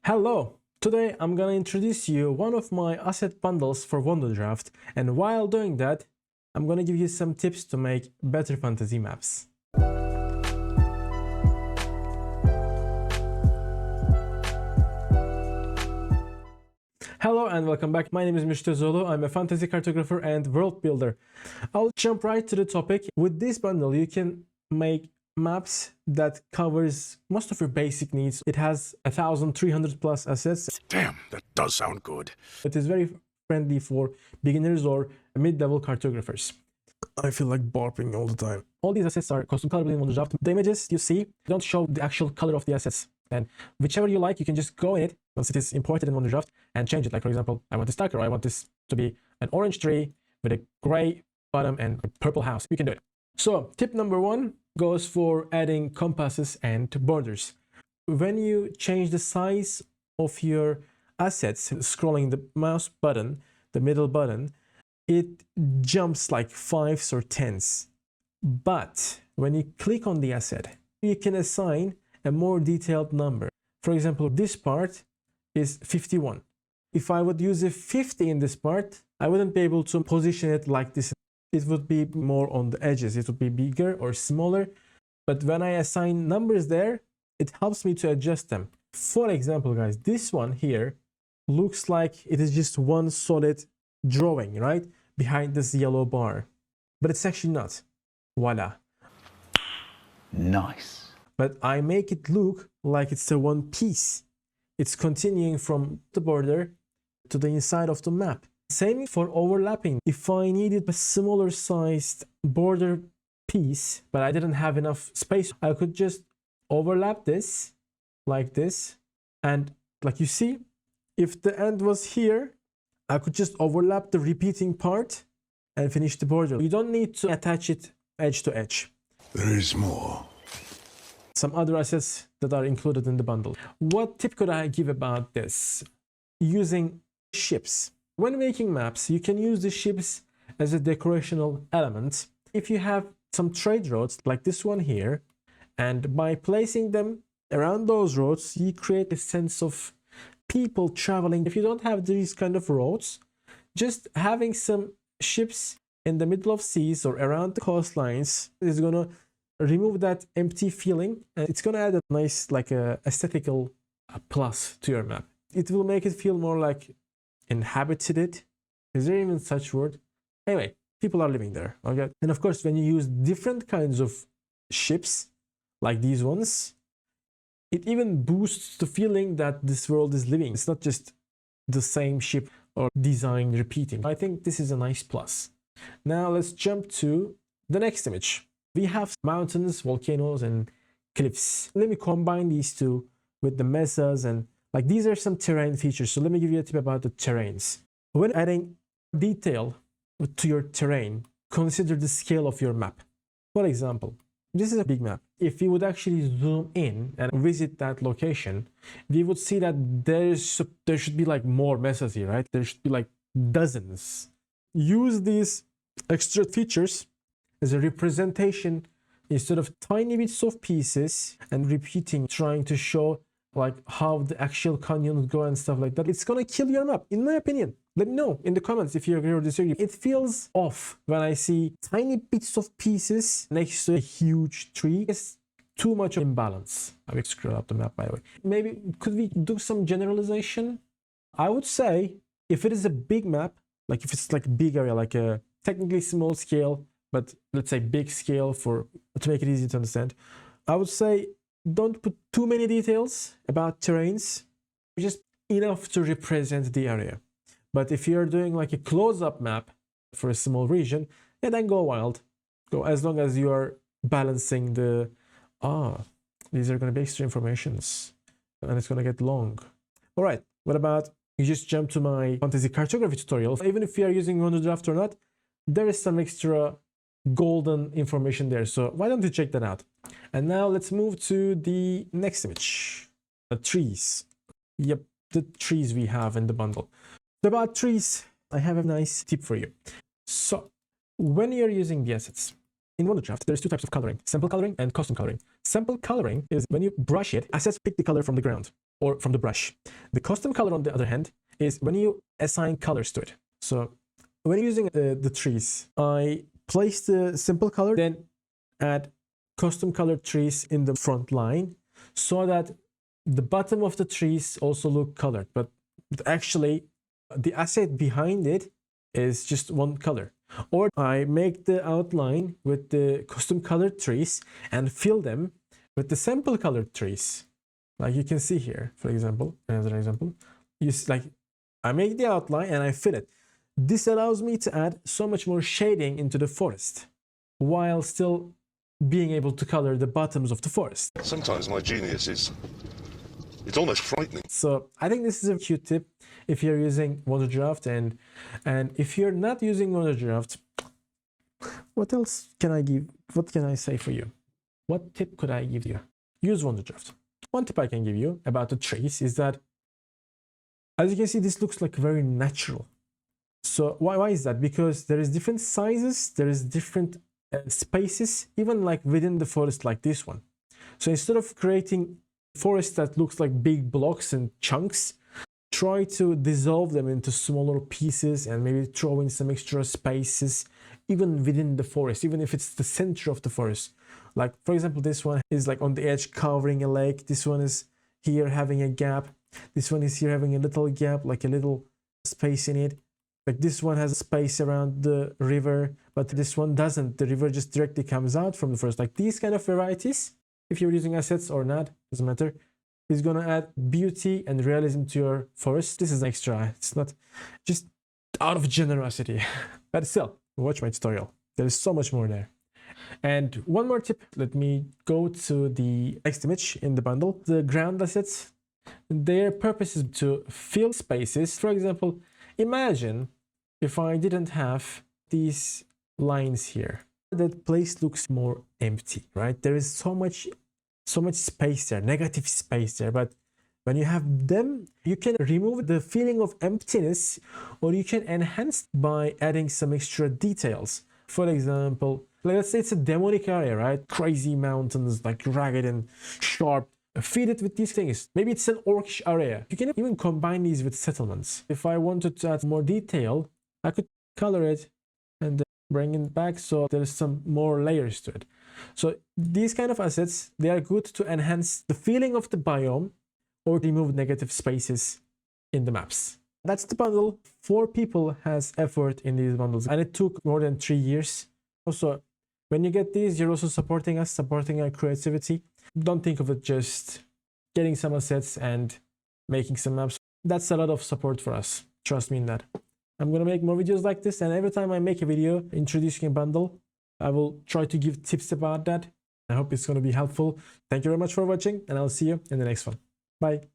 Hello! Today I'm gonna introduce you one of my asset bundles for Wonderdraft, and while doing that, I'm gonna give you some tips to make better fantasy maps. Hello and welcome back. My name is Mr. Zolo. I'm a fantasy cartographer and world builder. I'll jump right to the topic. With this bundle, you can make maps that covers most of your basic needs. It has 1,300 plus assets. Damn, that does sound good. It is very friendly for beginners or mid-level cartographers. I feel like barping all the time. All these assets are custom colorable in Wonderdraft. The images you see don't show the actual color of the assets. And whichever you like, you can just go in it once it is imported in Wonderdraft and change it. Like, for example, I want this darker, or I want this to be an orange tree with a gray bottom and a purple house. You can do it. So tip number one goes for adding compasses and borders. When you change the size of your assets, scrolling the mouse button, the middle button, it jumps like 5s or 10s. But when you click on the asset, you can assign a more detailed number. For example, this part is 51. If I would use a 50 in this part, I wouldn't be able to position it like this. It would be more on the edges. It would be bigger or smaller. But when I assign numbers there, it helps me to adjust them. For example, guys, this one here looks like it is just one solid drawing, right? Behind this yellow bar. But it's actually not. Voila. Nice. But I make it look like it's a one piece. It's continuing from the border to the inside of the map. Same for overlapping. If I needed a smaller sized border piece, but I didn't have enough space, I could just overlap this like this. And like you see, if the end was here, I could just overlap the repeating part and finish the border. You don't need to attach it edge to edge. There is more. Some other assets that are included in the bundle. What tip could I give about this? Using ships. When making maps, you can use the ships as a decorational element. If you have some trade roads like this one here, and by placing them around those roads, you create a sense of people traveling. If you don't have these kind of roads, just having some ships in the middle of seas or around the coastlines is gonna remove that empty feeling, and it's gonna add a nice, like a aesthetical plus to your map. It will make it feel more like inhabited. Is there even such word? Anyway, people are living there, okay? And of course, when you use different kinds of ships like these ones, it even boosts the feeling that this world is living. It's not just the same ship or design repeating. I think this is a nice plus. Now let's jump to the next image. We have mountains, volcanoes, and cliffs. Let me combine these two with the mesas, and like these are some terrain features. So let me give you a tip about the terrains. When adding detail to your terrain, consider the scale of your map. For example, this is a big map. If we would actually zoom in and visit that location, we would see that there should be like more mesas here, right? There should be like dozens. Use these extra features as a representation instead of tiny bits of pieces and repeating, trying to show like how the actual canyon would go and stuff like that. It's gonna kill your map, in my opinion. Let me know in the comments if you agree or disagree. It feels off when I see tiny bits of pieces next to a huge tree. It's too much imbalance. I will scroll up the map, by the way. Maybe could we do some generalization? I would say if it is a big map, like if it's like a big area, like a technically small scale, but let's say big scale to make it easy to understand, I would say don't put too many details about terrains, just enough to represent the area. But if you're doing like a close-up map for a small region, yeah, then go wild. Go as long as you are balancing the these are going to be extra informations and it's going to get long. All right, what about you just jump to my fantasy cartography tutorial? Even if you are using Wonderdraft or not, there is some extra golden information there, so why don't you check that out? And now let's move to the next image. The trees. Yep, the trees we have in the bundle. About trees, I have a nice tip for you. So when you're using the assets in Wonderdraft, there's two types of coloring: simple coloring and custom coloring. Simple coloring is when you brush it, assets pick the color from the ground. or from the brush. The custom color, on the other hand, is when you assign colors to it. So when using the trees, I place the simple color, then add custom colored trees in the front line so that the bottom of the trees also look colored, but actually the asset behind it is just one color. Or I make the outline with the custom colored trees and fill them with the sample colored trees, like you can see here. For example, another example, I make the outline and I fill it. This allows me to add so much more shading into the forest while still being able to color the bottoms of the forest. Sometimes my genius is... it's almost frightening. So I think this is a cute tip if you're using Wonderdraft, and if you're not using Wonderdraft, what else can I give? What can I say for you? What tip could I give you? Use Wonderdraft. One tip I can give you about the trees is that, as you can see, this looks like very natural. So why is that? Because there is different sizes, there is different spaces, even like within the forest, like this one. So instead of creating forest that looks like big blocks and chunks, try to dissolve them into smaller pieces and maybe throw in some extra spaces even within the forest, even if it's the center of the forest. Like, for example, this one is like on the edge covering a lake. This one is here having a gap. This one is here having a little gap, like a little space in it. Like this one has a space around the river, but this one doesn't. The river just directly comes out from the forest. Like these kind of varieties, if you're using assets or not, doesn't matter, is gonna add beauty and realism to your forest. This is extra. It's not just out of generosity, but still, watch my tutorial. There is so much more there. And one more tip. Let me go to the next image in the bundle. The ground assets, their purpose is to fill spaces. For example, imagine if I didn't have these lines here. That place looks more empty, right? There is so much space there, negative space there. But when you have them, you can remove the feeling of emptiness, or you can enhance by adding some extra details. For example, let's say it's a demonic area, right? Crazy mountains, like ragged and sharp. Feed it with these things. Maybe it's an orcish area. You can even combine these with settlements. If I wanted to add more detail, I could color it and bring it back so there's some more layers to it. So these kind of assets, they are good to enhance the feeling of the biome or remove negative spaces in the maps. That's the bundle. 4 people has effort in these bundles, and it took more than 3 years. Also, when you get these, you're also supporting us, supporting our creativity. Don't think of it just getting some assets and making some maps. That's a lot of support for us. Trust me in that. I'm gonna make more videos like this, and every time I make a video introducing a bundle, I will try to give tips about that. I hope it's gonna be helpful. Thank you very much for watching, and I'll see you in the next one. Bye.